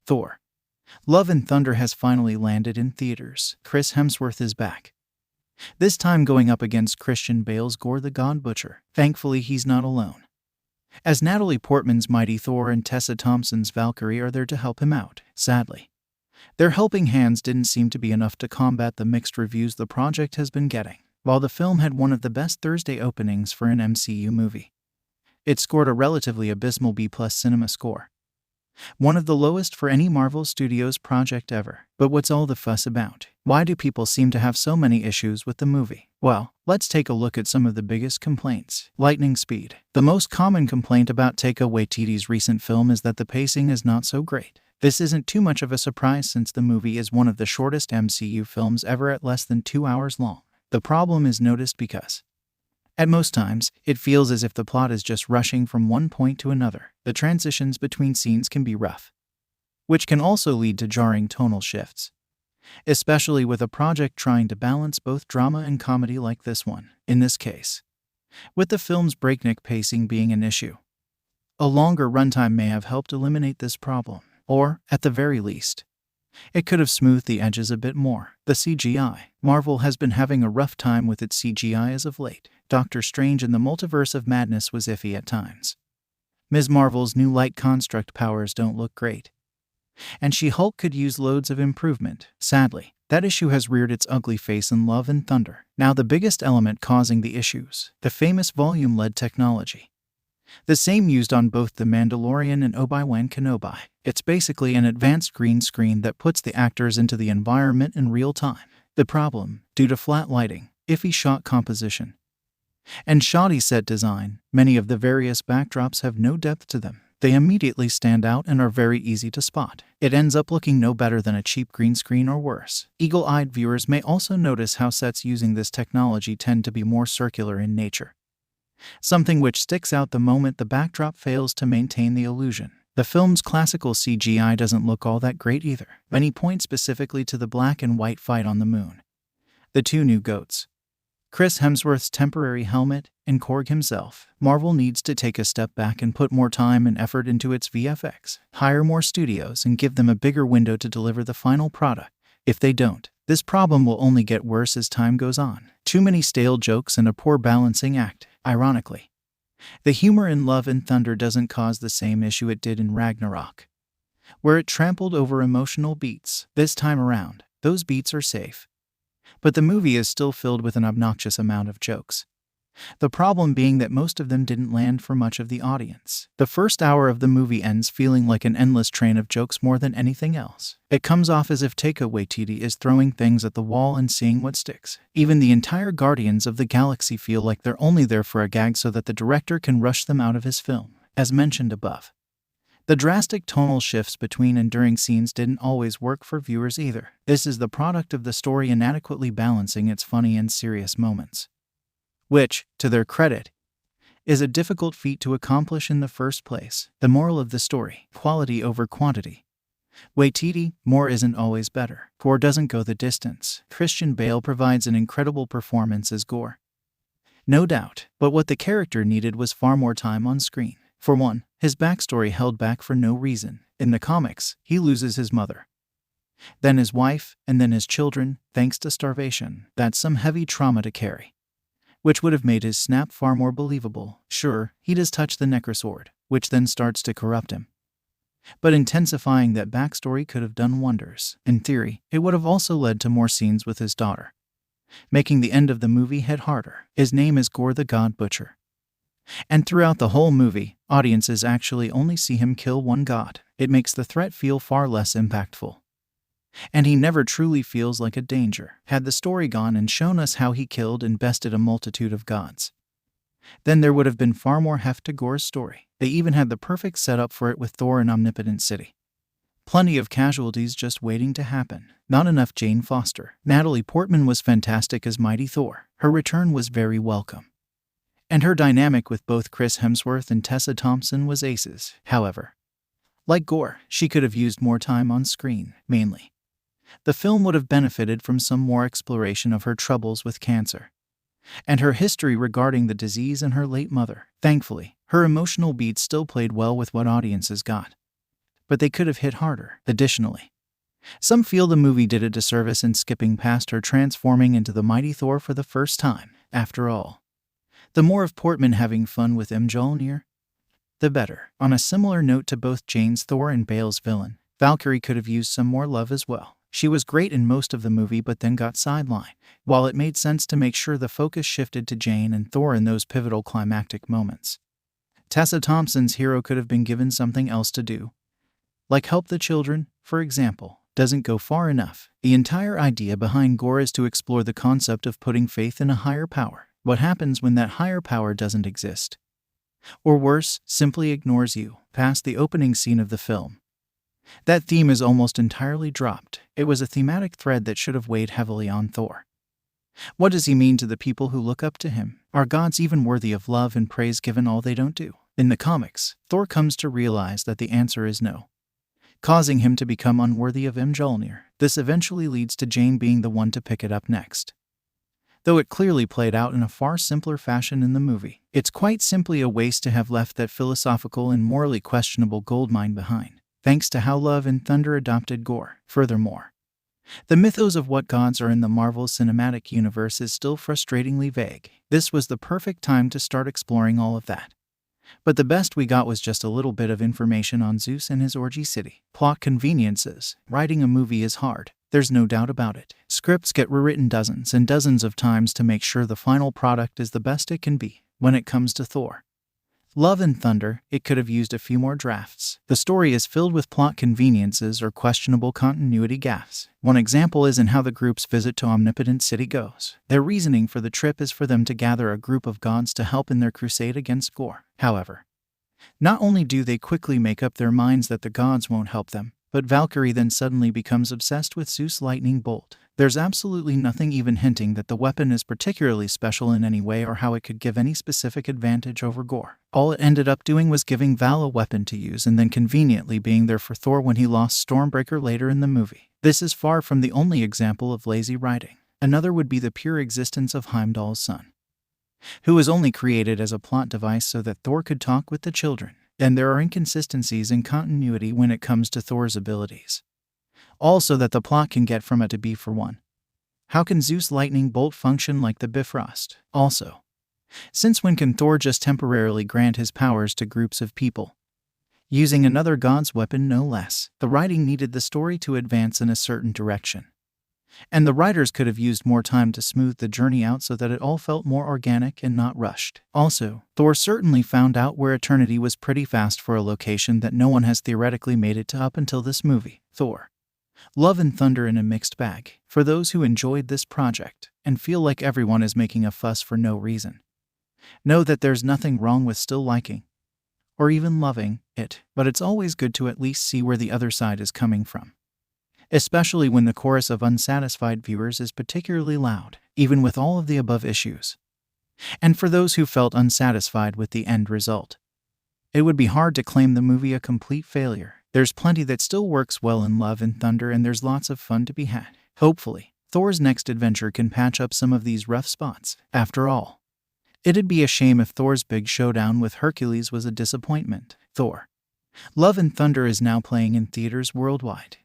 Thor: Love and Thunder has finally landed in theaters. Chris Hemsworth is back, this time going up against Christian Bale's Gore the God Butcher. Thankfully, he's not alone, as Natalie Portman's mighty Thor and Tessa Thompson's Valkyrie are there to help him out. Sadly, their helping hands didn't seem to be enough to combat the mixed reviews the project has been getting. While the film had one of the best Thursday openings for an MCU movie, it scored a relatively abysmal B+ cinema score, one of the lowest for any Marvel Studios project ever. But what's all the fuss about? Why do people seem to have so many issues with the movie? Well, let's take a look at some of the biggest complaints. Lightning speed. The most common complaint about Taika Waititi's recent film is that the pacing is not so great. This isn't too much of a surprise since the movie is one of the shortest MCU films ever at less than 2 hours long. The problem is noticed because, at most times, it feels as if the plot is just rushing from one point to another. The transitions between scenes can be rough, which can also lead to jarring tonal shifts, especially with a project trying to balance both drama and comedy like this one. In this case, with the film's breakneck pacing being an issue, a longer runtime may have helped eliminate this problem, or, at the very least, it could have smoothed the edges a bit more. The CGI. Marvel has been having a rough time with its CGI as of late. Doctor Strange in the Multiverse of Madness was iffy at times. Ms. Marvel's new light construct powers don't look great, and She-Hulk could use loads of improvement. Sadly, that issue has reared its ugly face in Love and Thunder. Now the biggest element causing the issues: the famous volume-LED technology, the same used on both The Mandalorian and Obi-Wan Kenobi. It's basically an advanced green screen that puts the actors into the environment in real time. The problem: due to flat lighting, iffy shot composition, and shoddy set design, many of the various backdrops have no depth to them. They immediately stand out and are very easy to spot. It ends up looking no better than a cheap green screen or worse. Eagle-eyed viewers may also notice how sets using this technology tend to be more circular in nature, something which sticks out the moment the backdrop fails to maintain the illusion. The film's classical CGI doesn't look all that great either. Many point specifically to the black and white fight on the moon, the two new goats, Chris Hemsworth's temporary helmet, and Korg himself. Marvel needs to take a step back and put more time and effort into its VFX, hire more studios, and give them a bigger window to deliver the final product. If they don't, this problem will only get worse as time goes on. Too many stale jokes and a poor balancing act. Ironically, the humor in Love and Thunder doesn't cause the same issue it did in Ragnarok, where it trampled over emotional beats. This time around, those beats are safe, but the movie is still filled with an obnoxious amount of jokes. The problem being that most of them didn't land for much of the audience. The first hour of the movie ends feeling like an endless train of jokes more than anything else. It comes off as if Taika Waititi is throwing things at the wall and seeing what sticks. Even the entire Guardians of the Galaxy feel like they're only there for a gag so that the director can rush them out of his film. As mentioned above, the drastic tonal shifts between and during scenes didn't always work for viewers either. This is the product of the story inadequately balancing its funny and serious moments, which, to their credit, is a difficult feat to accomplish in the first place. The moral of the story: quality over quantity. Waititi: more isn't always better. Gore doesn't go the distance. Christian Bale provides an incredible performance as Gore, no doubt, but what the character needed was far more time on screen. For one, his backstory held back for no reason. In the comics, he loses his mother, then his wife, and then his children, thanks to starvation. That's some heavy trauma to carry, which would have made his snap far more believable. Sure, he does touch the Necrosword, which then starts to corrupt him, but intensifying that backstory could have done wonders. In theory, it would have also led to more scenes with his daughter, making the end of the movie hit harder. His name is Gore the God Butcher, and throughout the whole movie, audiences actually only see him kill one god. It makes the threat feel far less impactful, and he never truly feels like a danger. Had the story gone and shown us how he killed and bested a multitude of gods, then there would have been far more heft to Gore's story. They even had the perfect setup for it with Thor and Omnipotent City. Plenty of casualties just waiting to happen. Not enough Jane Foster. Natalie Portman was fantastic as Mighty Thor. Her return was very welcome, and her dynamic with both Chris Hemsworth and Tessa Thompson was aces. However, like Gore, she could have used more time on screen. Mainly, the film would have benefited from some more exploration of her troubles with cancer, and her history regarding the disease and her late mother. Thankfully, her emotional beats still played well with what audiences got, but they could have hit harder. Additionally, some feel the movie did a disservice in skipping past her transforming into the mighty Thor for the first time. After all, the more of Portman having fun with Mjolnir, the better. On a similar note to both Jane's Thor and Bale's villain, Valkyrie could have used some more love as well. She was great in most of the movie but then got sidelined. While it made sense to make sure the focus shifted to Jane and Thor in those pivotal climactic moments, Tessa Thompson's hero could have been given something else to do, like help the children, for example. Doesn't go far enough. The entire idea behind Gore is to explore the concept of putting faith in a higher power. What happens when that higher power doesn't exist? Or worse, simply ignores you, past the opening scene of the film. That theme is almost entirely dropped. It was a thematic thread that should have weighed heavily on Thor. What does he mean to the people who look up to him? Are gods even worthy of love and praise given all they don't do? In the comics, Thor comes to realize that the answer is no, causing him to become unworthy of Mjolnir. This eventually leads to Jane being the one to pick it up next. Though it clearly played out in a far simpler fashion in the movie, it's quite simply a waste to have left that philosophical and morally questionable goldmine behind, thanks to how Love and Thunder adopted Gore. Furthermore, the mythos of what gods are in the Marvel Cinematic Universe is still frustratingly vague. This was the perfect time to start exploring all of that. But the best we got was just a little bit of information on Zeus and his orgy city. Plot conveniences. Writing a movie is hard. There's no doubt about it. Scripts get rewritten dozens and dozens of times to make sure the final product is the best it can be. When it comes to Thor, Love and Thunder, it could have used a few more drafts. The story is filled with plot conveniences or questionable continuity gaffes. One example is in how the group's visit to Omnipotent City goes. Their reasoning for the trip is for them to gather a group of gods to help in their crusade against Gore. However, not only do they quickly make up their minds that the gods won't help them, but Valkyrie then suddenly becomes obsessed with Zeus' lightning bolt. There's absolutely nothing even hinting that the weapon is particularly special in any way or how it could give any specific advantage over Gore. All it ended up doing was giving Val a weapon to use and then conveniently being there for Thor when he lost Stormbreaker later in the movie. This is far from the only example of lazy writing. Another would be the pure existence of Heimdall's son, who was only created as a plot device so that Thor could talk with the children. And there are inconsistencies in continuity when it comes to Thor's abilities, also that the plot can get from A to B. For one, how can Zeus' lightning bolt function like the Bifrost? Also, since when can Thor just temporarily grant his powers to groups of people, using another god's weapon no less? The writing needed the story to advance in a certain direction, and the writers could have used more time to smooth the journey out so that it all felt more organic and not rushed. Also, Thor certainly found out where Eternity was pretty fast for a location that no one has theoretically made it to up until this movie. Thor, Love and Thunder in a mixed bag. For those who enjoyed this project and feel like everyone is making a fuss for no reason, know that there's nothing wrong with still liking or even loving it, but it's always good to at least see where the other side is coming from, especially when the chorus of unsatisfied viewers is particularly loud, even with all of the above issues. And for those who felt unsatisfied with the end result, it would be hard to claim the movie a complete failure. There's plenty that still works well in Love and Thunder, and there's lots of fun to be had. Hopefully, Thor's next adventure can patch up some of these rough spots. After all, it'd be a shame if Thor's big showdown with Hercules was a disappointment. Thor, Love and Thunder is now playing in theaters worldwide.